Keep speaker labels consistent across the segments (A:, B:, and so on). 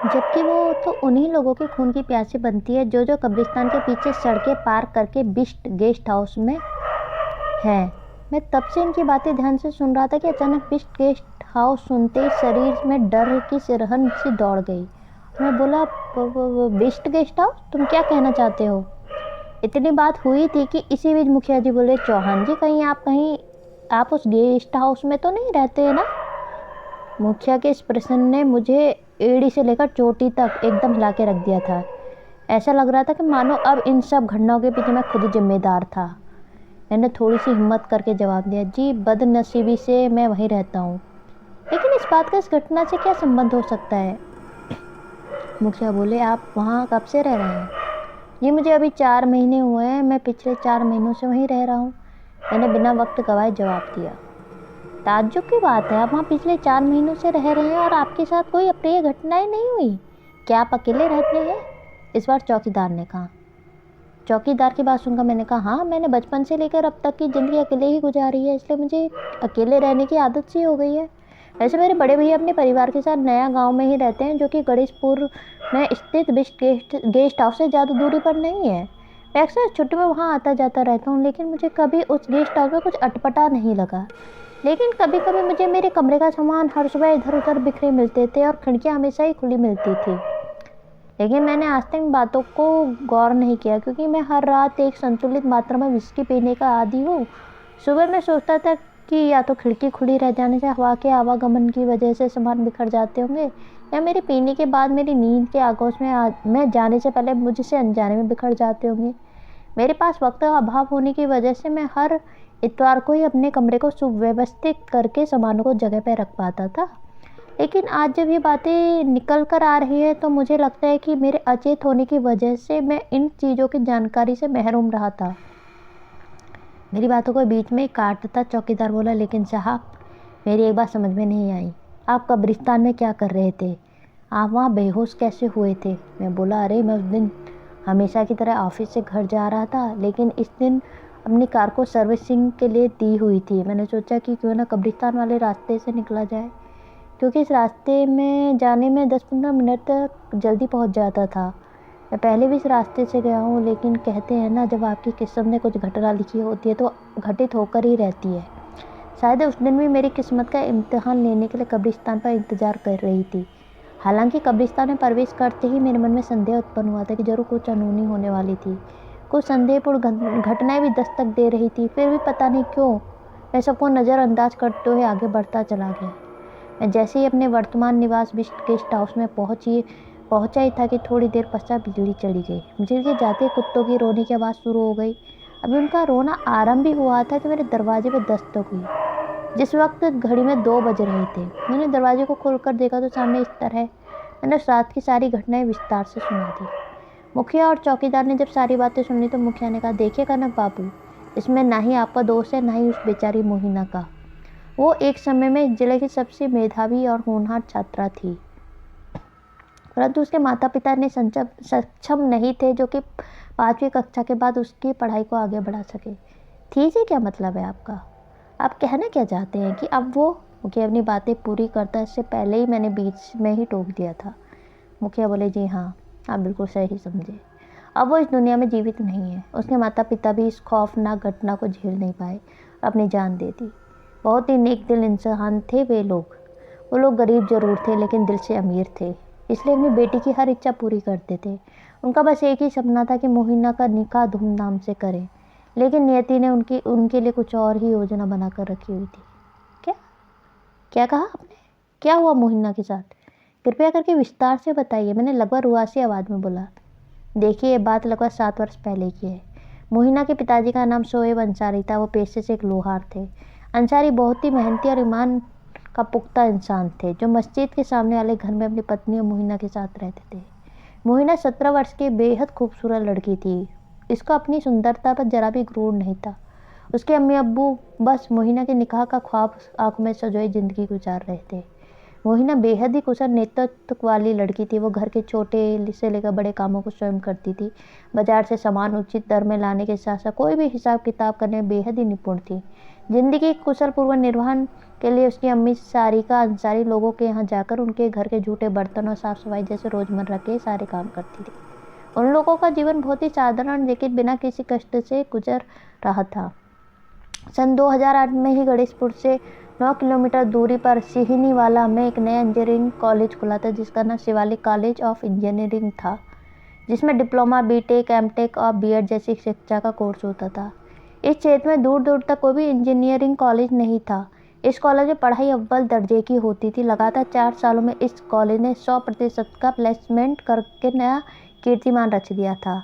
A: जबकि वो तो उन्हीं लोगों के खून की प्यासी बनती है जो कब्रिस्तान के पीछे सड़कें पार करके बिस्ट गेस्ट हाउस में है। मैं तब से इनकी बातें ध्यान से सुन रहा था कि अचानक बिस्ट गेस्ट हाउस सुनते ही शरीर में डर की सिरहन सी दौड़ गई। मैं बोला, बिस्ट गेस्ट हाउस, तुम क्या कहना चाहते हो? इतनी बात हुई थी कि इसी बीच मुखिया जी बोले, चौहान जी, कहीं आप उस गेस्ट हाउस में तो नहीं रहते हैं ना? मुखिया के इस प्रश्न ने मुझे एड़ी से लेकर चोटी तक एकदम हिला के रख दिया था। ऐसा लग रहा था कि मानो अब इन सब घटनाओं के पीछे मैं खुद जिम्मेदार था। मैंने थोड़ी सी हिम्मत करके जवाब दिया, जी बदनसीबी से मैं वहीं रहता हूँ। लेकिन इस बात का इस घटना से क्या संबंध हो सकता है? मुखिया बोले, आप वहाँ कब से रह रहे हैं? ये मुझे अभी 4 महीने हुए हैं। मैं पिछले 4 महीनों से वहीं रह रहा हूँ। मैंने बिना वक्त गवाए जवाब दिया। ताज्जुब की बात है, आप वहाँ पिछले 4 महीनों से रह रहे हैं और आपके साथ कोई अप्रिय घटनाएं नहीं हुई। क्या आप अकेले रहते हैं? इस बार चौकीदार ने कहा। चौकीदार की बात सुनकर मैंने कहा, हाँ, मैंने बचपन से लेकर अब तक की ज़िंदगी अकेले ही गुजारी है, इसलिए मुझे अकेले रहने की आदत सी हो गई है। वैसे मेरे बड़े भैया अपने परिवार के साथ नया गांव में ही रहते हैं, जो कि गणेशपुर में स्थित बिस्ट गेस्ट हाउस से ज़्यादा दूरी पर नहीं है। मैं अक्सर छुट्टी में वहाँ आता जाता रहता हूँ, लेकिन मुझे कभी उस गेस्ट हाउस में कुछ अटपटा नहीं लगा। लेकिन कभी कभी मुझे मेरे कमरे का सामान हर सुबह इधर उधर बिखरे मिलते थे और खिड़कियाँ हमेशा ही खुली मिलती थी। लेकिन मैंने आज तक इन बातों को गौर नहीं किया, क्योंकि मैं हर रात एक संतुलित मात्रा में विस्की पीने का आदी हूँ। सुबह मैं सोचता था कि या तो खिड़की खुली रह जाने से हवा के आवागमन की वजह से सामान बिखर जाते होंगे, या मेरे पीने के बाद मेरी नींद के आगोश में मैं जाने से पहले मुझसे अनजाने में बिखर जाते होंगे। मेरे पास वक्त का अभाव होने की वजह से मैं हर इतवार को ही अपने कमरे को सुव्यवस्थित करके सामानों को जगह पर रख पाता था। लेकिन आज जब ये बातें निकल कर आ रही है तो मुझे लगता है कि मेरे अचेत होने की वजह से मैं इन चीज़ों की जानकारी से महरूम रहा था। मेरी बातों को बीच में काटता चौकीदार बोला, लेकिन साहब, मेरी एक बात समझ में नहीं आई। आप कब्रिस्तान में क्या कर रहे थे? आप वहाँ बेहोश कैसे हुए थे? मैं बोला, अरे मैं उस दिन हमेशा की तरह ऑफिस से घर जा रहा था, लेकिन इस दिन अपनी कार को सर्विसिंग के लिए दी हुई थी। मैंने सोचा कि क्यों ना कब्रिस्तान वाले रास्ते से निकला जाए, क्योंकि इस रास्ते में जाने में 10-15 मिनट तक जल्दी पहुंच जाता था। मैं पहले भी इस रास्ते से गया हूँ, लेकिन कहते हैं ना, जब आपकी किस्मत ने कुछ घटना लिखी होती है तो घटित होकर ही रहती है। शायद उस दिन भी मेरी किस्मत का इम्तिहान लेने के लिए कब्रिस्तान पर इंतज़ार कर रही थी। हालांकि कब्रिस्तान में प्रवेश करते ही मेरे मन में संदेह उत्पन्न हुआ था कि जरूर कुछ अनहोनी होने वाली थी। कुछ संदेहपूर्ण घटनाएं भी दस्तक दे रही थी। फिर भी पता नहीं क्यों मैं सबको नज़रअंदाज करते हुए आगे बढ़ता चला गया। मैं जैसे ही अपने वर्तमान निवास गेस्ट हाउस में पहुंचा ही था कि थोड़ी देर पश्चात बिजली चली गई। बिजली के जाते कुत्तों की रोने की आवाज़ शुरू हो गई। अभी उनका रोना आरंभ भी हुआ था कि मेरे दरवाजे पर दस्तक हुई। जिस वक्त घड़ी में 2 बज रहे थे, मैंने दरवाजे को खोलकर देखा तो सामने इस तरह मैंने उस रात की सारी घटनाएं विस्तार से सुना दी। मुखिया और चौकीदार ने जब सारी बातें सुनी तो मुखिया ने कहा, देखिए कनक बाबू, इसमें ना ही आपका दोष है, ना ही उस बेचारी मोहिना का। वो एक समय में जिले की सबसे मेधावी और होनहार छात्रा थी, परंतु उसके माता पिता ने सक्षम नहीं थे जो कि 5वीं कक्षा के बाद उसकी पढ़ाई को आगे बढ़ा सके। थी से क्या मतलब है आपका? आप कहना क्या चाहते हैं कि अब वो? मुखिया अपनी बातें पूरी करता इससे पहले ही मैंने बीच में ही टोक दिया था। मुखिया बोले, जी हाँ, आप बिल्कुल सही समझे। अब वो इस दुनिया में जीवित नहीं है। उसके माता पिता भी इस खौफनाक घटना को झेल नहीं पाए और अपनी जान दे दी। बहुत ही नेक दिल इंसान थे वो लोग गरीब जरूर थे, लेकिन दिल से अमीर थे, इसलिए अपनी बेटी की हर इच्छा पूरी करते थे। उनका बस एक ही सपना था कि मोहिना का निकाह धूमधाम से करें, लेकिन नियति ने उनके लिए कुछ और ही योजना बनाकर रखी हुई थी। क्या क्या कहा आपने? क्या हुआ मोहिना के साथ? कृपया करके विस्तार से बताइए, मैंने लगभग रुआसी आवाज़ में बोला। देखिए, ये बात लगभग 7 वर्ष पहले की है। मोहिना के पिताजी का नाम शोएब अंसारी था। वो पेशे से एक लोहार थे। अंसारी बहुत ही मेहनती और ईमान का पुख्ता इंसान थे, जो मस्जिद के सामने वाले घर में अपनी पत्नी और मोहिना के साथ रहते थे। मोहिना 17 वर्ष की बेहद खूबसूरत लड़की थी। इसको अपनी सुंदरता पर जरा भी गुरूर नहीं था। उसके अम्मी अब्बू बस मोहिना के निकाह का ख्वाब आंखों में सजोई जिंदगी गुजार रहे थे। मोहिना बेहद ही कुशल नेतृत्व वाली लड़की थी। वो घर के छोटे से लेकर बड़े कामों को स्वयं करती थी। बाजार से सामान उचित दर में लाने के साथ साथ कोई भी हिसाब किताब करने में बेहद ही निपुण थी। जिंदगी के कुशल पूर्व निर्वहन के लिए उसकी अम्मी सारिका अंसारी लोगों के यहाँ जाकर उनके घर के जूठे बर्तन और साफ सफाई जैसे रोजमर्रा के सारे काम करती थी। उन लोगों का जीवन बहुत ही साधारण लेकिन बिना किसी कष्ट से गुजर रहा था। सन 2008 में ही गणेशपुर से 9 किलोमीटर दूरी पर सिहिनीवाला में एक नया इंजीनियरिंग कॉलेज खुला था जिसका नाम शिवालिक कॉलेज ऑफ इंजीनियरिंग था, जिसमें डिप्लोमा, बीटेक, एमटेक और बीएड जैसी शिक्षा का कोर्स होता था। इस क्षेत्र में दूर दूर तक कोई भी इंजीनियरिंग कॉलेज नहीं था। इस कॉलेज में पढ़ाई अव्वल दर्जे की होती थी। लगातार 4 सालों में इस कॉलेज ने 100% का प्लेसमेंट करके नया कीर्तिमान रच दिया था।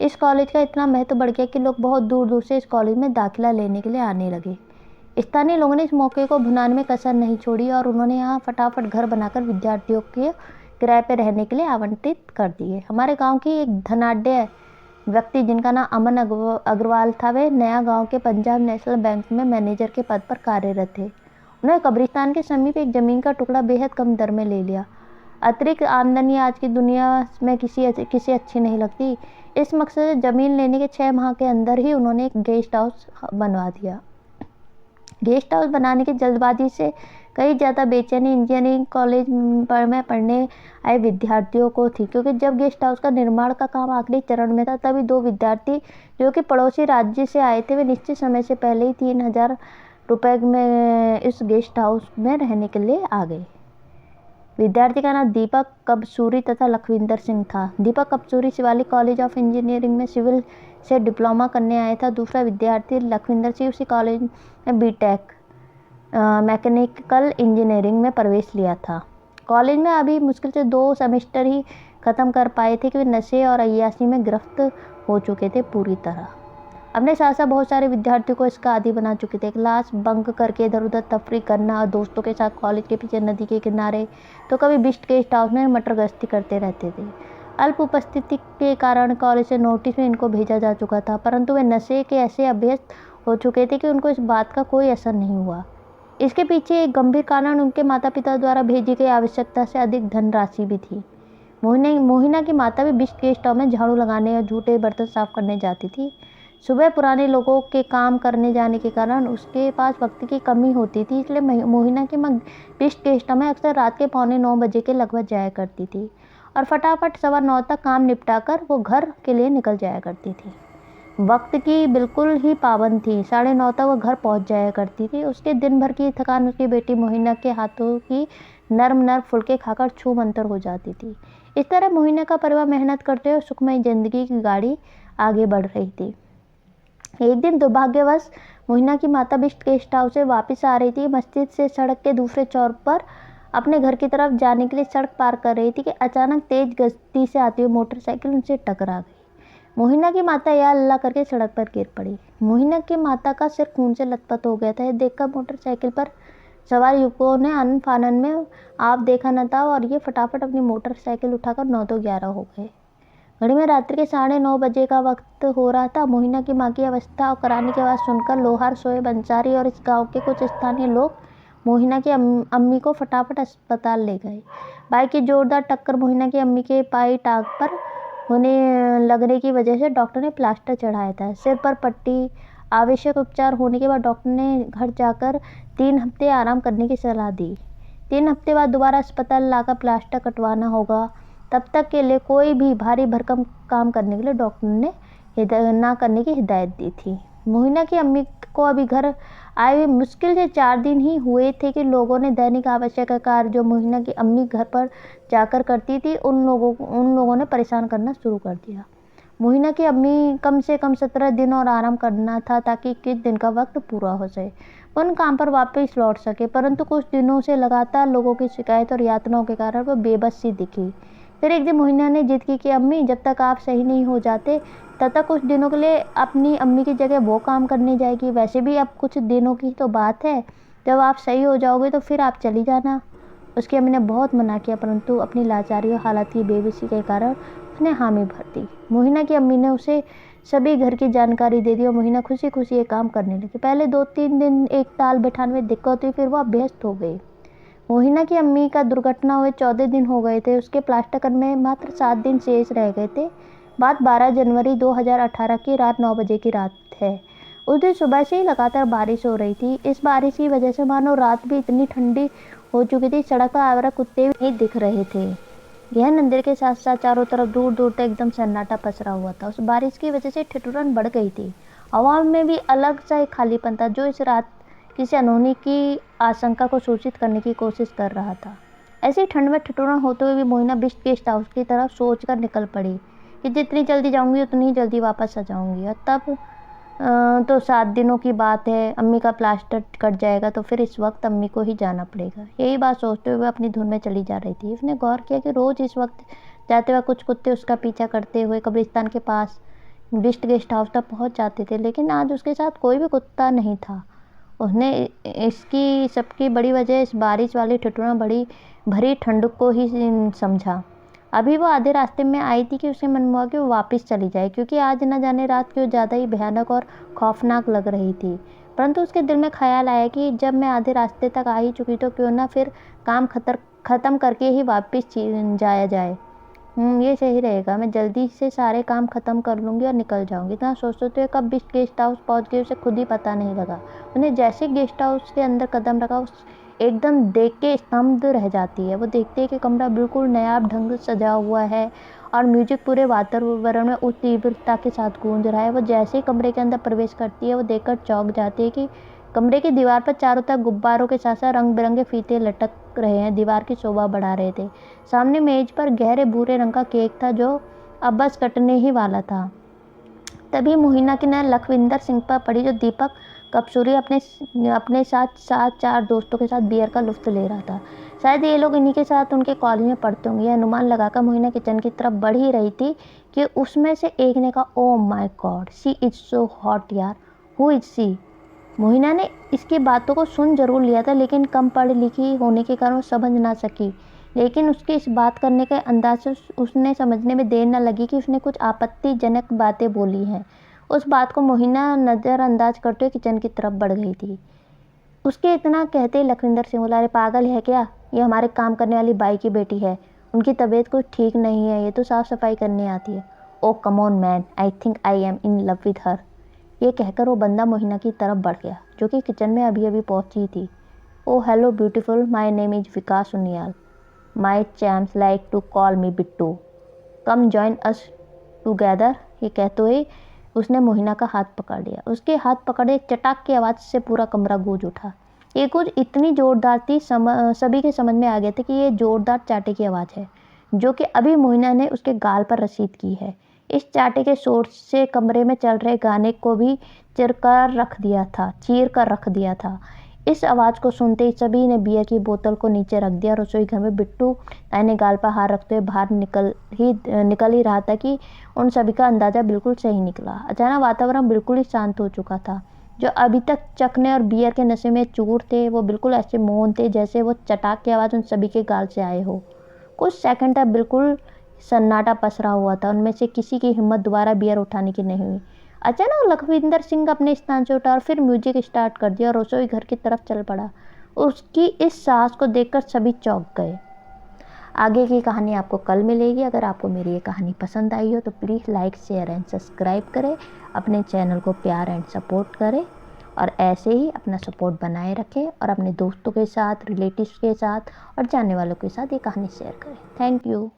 A: इस कॉलेज का इतना महत्व बढ़ गया कि लोग बहुत दूर दूर से इस कॉलेज में दाखिला लेने के लिए आने लगे। स्थानीय लोगों ने इस मौके को भुनाने में कसर नहीं छोड़ी और उन्होंने यहाँ फटाफट घर बनाकर विद्यार्थियों के किराए पर रहने के लिए आवंटित कर दिए। हमारे गांव की एक धनाढ्य व्यक्ति जिनका नाम अमन अग्रवाल था, वे नया गांव के पंजाब नेशनल बैंक में मैनेजर के पद पर कार्यरत थे। उन्होंने कब्रिस्तान के समीप एक ज़मीन का टुकड़ा बेहद कम दर में ले लिया। अतिरिक्त आमदनी आज की दुनिया में किसी अच्छी नहीं लगती। इस मकसद से ज़मीन लेने के 6 माह के अंदर ही उन्होंने एक गेस्ट हाउस बनवा दिया। गेस्ट हाउस बनाने की जल्दबाजी से कई ज़्यादा बेचैनी इंजीनियरिंग कॉलेज में पढ़ने आए विद्यार्थियों को थी, क्योंकि जब गेस्ट हाउस का निर्माण का काम आखिरी चरण में था तभी 2 विद्यार्थी जो कि पड़ोसी राज्य से आए थे, वे निश्चित समय से पहले ही 3000 रुपये में इस गेस्ट हाउस में रहने के लिए आ गए। विद्यार्थी का नाम दीपक कबसूरी तथा लखविंदर सिंह था। दीपक कबसूरी शिवालिक कॉलेज ऑफ इंजीनियरिंग में सिविल से डिप्लोमा करने आया था। दूसरा विद्यार्थी लखविंदर सिंह उसी कॉलेज में बीटेक मैकेनिकल इंजीनियरिंग में प्रवेश लिया था। कॉलेज में अभी मुश्किल से 2 सेमेस्टर ही ख़त्म कर पाए थे कि वे नशे और अय्याशी में गिरफ्त हो चुके थे पूरी तरह। अपने साथ साथ बहुत सारे विद्यार्थियों को इसका आदी बना चुके थे। क्लास बंक करके इधर उधर तफरी करना और दोस्तों के साथ कॉलेज के पीछे नदी के किनारे तो कभी बिस्ट गेस्ट हाउस में मटर गश्ती करते रहते थे। अल्प उपस्थिति के कारण कॉलेज से नोटिस में इनको भेजा जा चुका था, परंतु वे नशे के ऐसे अभ्यस्त हो चुके थे कि उनको इस बात का कोई असर नहीं हुआ। इसके पीछे एक गंभीर कारण उनके माता पिता द्वारा भेजी गई आवश्यकता से अधिक धनराशि भी थी। मोहिना की माता भी बिस्ट गेस्ट हाउस में झाड़ू लगाने और झूठे बर्तन साफ करने जाती थी। सुबह पुराने लोगों के काम करने जाने के कारण उसके पास वक्त की कमी होती थी, इसलिए मोहिना की मां बिस्ट गेस्ट हाउस में अक्सर रात के 8:45 बजे के लगभग जाया करती थी और फटाफट 9:15 तक काम निपटा कर वो घर के लिए निकल जाया करती थी। वक्त की बिल्कुल ही पाबंद थी। 9:30 तक वो घर पहुंच जाया करती थी। उसके दिन भर की थकान उसकी बेटी मोहिना के हाथों की नर्म फुलके खाकर छू मंतर हो जाती थी। इस तरह मोहिना का परिवार मेहनत करते हुए सुखमय जिंदगी की गाड़ी आगे बढ़ रही थी। एक दिन दुर्भाग्यवश मोहिना की माता बिस्ट गेस्ट हाउस से वापस आ रही थी। मस्जिद से सड़क के दूसरे छोर पर अपने घर की तरफ जाने के लिए सड़क पार कर रही थी कि अचानक तेज गति से आती हुई मोटरसाइकिल उनसे टकरा गई। मोहिना की माता या अल्लाह करके सड़क पर गिर पड़ी। मोहिना की माता का सिर खून से लथपथ हो गया था। यह देखकर मोटरसाइकिल पर सवार युवकों ने आनन फानन में आप देखा न था और ये फटाफट अपनी मोटरसाइकिल उठाकर 9-11 हो गए। घड़ी में रात्रि के 9:30 बजे का वक्त हो रहा था। मोहिना की माँ की अवस्था और कराने की आवाज़ सुनकर लोहार, शोएब अंसारी और इस गांव के कुछ स्थानीय लोग मोहिना की अम्मी को फटाफट अस्पताल ले गए। बाइक की जोरदार टक्कर मोहिना की अम्मी के पाई टांग पर होने लगने की वजह से डॉक्टर ने प्लास्टर चढ़ाया था। सिर पर पट्टी, आवश्यक उपचार होने के बाद डॉक्टर ने घर जाकर 3 हफ्ते आराम करने की सलाह दी। 3 हफ्ते बाद दोबारा अस्पताल लाकर प्लास्टर कटवाना होगा। तब तक के लिए कोई भी भारी भरकम काम करने के लिए डॉक्टर ने ना करने की हिदायत दी थी। मोहिना की अम्मी को अभी घर आए हुए मुश्किल से 4 दिन ही हुए थे कि लोगों ने दैनिक आवश्यक कार्य जो मोहिना की अम्मी घर पर जाकर करती थी उन लोगों ने परेशान करना शुरू कर दिया। मोहिना की अम्मी कम से कम 17 दिन और आराम करना था ताकि 21 दिन का वक्त पूरा हो जाए, उन काम पर वापस लौट सके। परंतु कुछ दिनों से लगातार लोगों की शिकायत और यातनाओं के कारण वह बेबस सी दिखी। फिर एक दिन मोहिना ने जिद की कि अम्मी, जब तक आप सही नहीं हो जाते तब तक कुछ दिनों के लिए अपनी अम्मी की जगह वो काम करने जाएगी। वैसे भी अब कुछ दिनों की तो बात है, जब आप सही हो जाओगे तो फिर आप चली जाना। उसकी अम्मी ने बहुत मना किया, परंतु अपनी लाचारी और हालात की बेबसी के कारण उसने हामी भर दी। मोहिना की अम्मी ने उसे सभी घर की जानकारी दे दी और मोहिना खुशी खुशी ये काम करने लगी। पहले 2-3 दिन एक ताल बैठाने में दिक्कत हुई, फिर वह अभ्यस्त हो गई। मोहिना की अम्मी का दुर्घटना हुए 14 दिन हो गए थे। उसके प्लास्टर करने में मात्र 7 दिन शेष रह गए थे। बात 12 जनवरी 2018 की रात 9 बजे की रात है। उस दिन सुबह से ही लगातार बारिश हो रही थी। इस बारिश की वजह से मानो रात भी इतनी ठंडी हो चुकी थी, सड़क पर आवारा कुत्ते भी नहीं दिख रहे थे। गहन अंधेरे के साथ साथ चारों तरफ दूर दूर तक एकदम सन्नाटा पसरा हुआ था। उस बारिश की वजह से ठिठुरन बढ़ गई थी। हवा में भी अलग सा एक खालीपन था जो इस रात किसी अनहोनी की आशंका को सूचित करने की कोशिश कर रहा था। ऐसी ठंड में ठिठुरन होते हुए भी मोहिना बिस्ट गेस्ट हाउस की तरफ सोचकर निकल पड़ी कि जितनी जल्दी जाऊंगी उतनी ही जल्दी वापस आ जाऊंगी। और तब तो 7 दिनों की बात है, अम्मी का प्लास्टर कट जाएगा तो फिर इस वक्त अम्मी को ही जाना पड़ेगा। यही बात सोचते हुए अपनी धुन में चली जा रही थी। उसने गौर किया कि रोज़ इस वक्त जाते हुए कुछ कुत्ते उसका पीछा करते हुए कब्रिस्तान के पास बिस्ट गेस्ट हाउस तक पहुंच जाते थे, लेकिन आज उसके साथ कोई भी कुत्ता नहीं था। उसने इसकी सबकी बड़ी वजह इस बारिश वाली ठिठुरन बड़ी भरी ठंड को ही समझा। अभी वो आधे रास्ते में आई थी कि उसे मन हुआ कि वो वापस चली जाए, क्योंकि आज न जाने रात क्यों ज़्यादा ही भयानक और खौफनाक लग रही थी। परंतु उसके दिल में ख्याल आया कि जब मैं आधे रास्ते तक आ ही चुकी तो क्यों ना फिर काम ख़त्म करके ही वापस जाया जाए। ये सही रहेगा। मैं जल्दी से सारे काम ख़त्म कर लूँगी और निकल जाऊँगी। इतना सोचते हुए कब बिस्ट गेस्ट हाउस पहुँच गई उसे खुद ही पता नहीं लगा। उन्हें जैसे गेस्ट हाउस के अंदर कदम रखा उस एकदम देख के स्तब्ध रह जाती है। वो देखती है कि कमरा बिल्कुल नायाब ढंग से सजा हुआ है और म्यूजिक पूरे वातावरण में उस तीव्रता के साथ गूंज रहा है। वो जैसे ही कमरे के अंदर प्रवेश करती है वो देखकर चौंक जाती है कि कमरे की दीवार पर चारों तरफ गुब्बारों के साथ साथ रंग बिरंगे फीते लटक रहे हैं, दीवार की शोभा बढ़ा रहे थे। सामने मेज पर गहरे भूरे रंग का केक था जो अब बस कटने ही वाला था। तभी मोहिना की नज़र लखविंदर सिंह पर पड़ी, जो दीपक कपसूरी अपने साथ 4 दोस्तों के साथ बियर का लुत्फ ले रहा था। शायद ये लोग इन्हीं के साथ उनके कॉलेज में पढ़ते होंगे। अनुमान लगाकर मोहिना किचन की तरफ बढ़ ही रही थी कि उसमें से एक ने कहा, oh my God, she is so hot यार, हु इज़ शी। मोहिना ने इसकी बातों को सुन जरूर लिया था, लेकिन कम पढ़ी लिखी होने के कारण वो समझ ना सकी। लेकिन उसके इस बात करने के अंदाज से उसने समझने में देर न लगी कि उसने कुछ आपत्तिजनक बातें बोली हैं। उस बात को मोहिना नज़रअंदाज करते हुए किचन की तरफ बढ़ गई थी। उसके इतना कहते ही लखविंदर सिंह बोला, अरे पागल है क्या, ये हमारे काम करने वाली बाई की बेटी है, उनकी तबीयत कुछ ठीक नहीं है, ये तो साफ़ सफाई करने आती है। Oh come on man, I think I am in love with her. ये कहकर वो बंदा मोहिना की तरफ बढ़ गया, जो कि किचन में अभी अभी पहुंची थी। Oh hello beautiful, my name is Vikas Uniyal, my chums like to call me Bittu, come join us together. ये कहते हुए उसने मोहिना का हाथ पकड़ लिया। उसके हाथ पकड़े एक चटाक की आवाज़ से पूरा कमरा गूंज उठा। ये गूंज इतनी जोरदार थी, सभी के समझ में आ गया था कि ये जोरदार चाटे की आवाज़ है, जो कि अभी मोहिना ने उसके गाल पर रसीद की है। इस चाटे के शोर से कमरे में चल रहे गाने को भी चीर कर रख दिया था। इस आवाज़ को सुनते ही सभी ने बियर की बोतल को नीचे रख दिया। रसोई घर में बिट्टू दाहिने गाल पर हाथ रखते हुए बाहर निकल ही रहा था कि उन सभी का अंदाज़ा बिल्कुल सही निकला। अचानक वातावरण बिल्कुल ही शांत हो चुका था। जो अभी तक चखने और बियर के नशे में चूर थे, वो बिल्कुल ऐसे मौन थे जैसे वो चटाक की आवाज़ उन सभी के गाल से आए हो। कुछ सेकंड तक बिल्कुल सन्नाटा पसरा हुआ था। उनमें से किसी की हिम्मत दोबारा बियर उठाने की नहीं हुई। अचानक लखविंदर सिंह अपने स्थान से उठा और फिर म्यूजिक स्टार्ट कर दिया और रसोई घर की तरफ चल पड़ा। उसकी इस साहस को देखकर सभी चौंक गए। आगे की कहानी आपको कल मिलेगी। अगर आपको मेरी ये कहानी पसंद आई हो तो please like, share and subscribe करें। अपने चैनल को प्यार एंड सपोर्ट करें और ऐसे ही अपना सपोर्ट बनाए रखें और अपने दोस्तों के साथ, रिलेटिव्स के साथ और जानने वालों के साथ ये कहानी शेयर करें। Thank you.